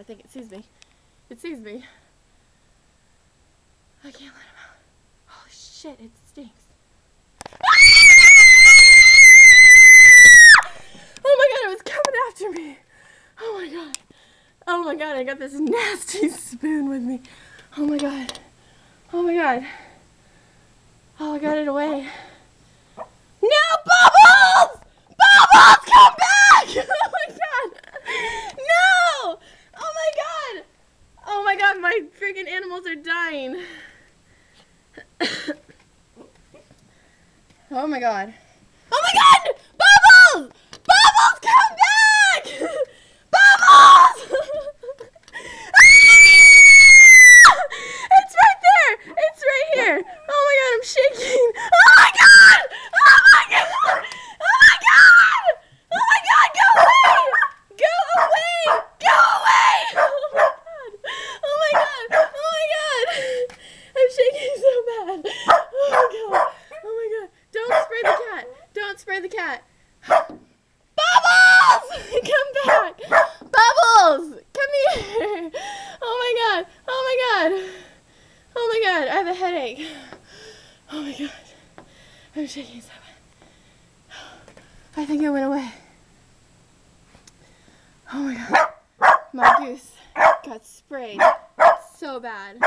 I think it sees me. It sees me. I can't let him out. Holy shit, it stinks. Oh my god, it was coming after me. Oh my god. Oh my god, I got this nasty spoon with me. Oh my god. Oh my god. Oh, I got it away. No, Bubbles! Bubbles, come back! Oh my god. No! Oh my god. Oh my god, my freaking animals are dying. Oh my god. Oh my god! Bubbles! Bubbles, come back! Bubbles! It's right there! It's right here! Oh my god, I'm shaking! Oh my god! Oh my god! Oh my god! Oh my god, go away! Go away! Go away! Oh my god! Oh my god! Oh my god! I'm shaking so bad! Oh my god! Oh my god! Don't spray the cat! Don't spray the cat! Bubbles! Come back! Bubbles! Come here! Oh my god! Oh my god! Oh my god! I have a headache. Oh my god! I'm shaking so bad. I think it went away. Oh my god! My goose got sprayed so bad.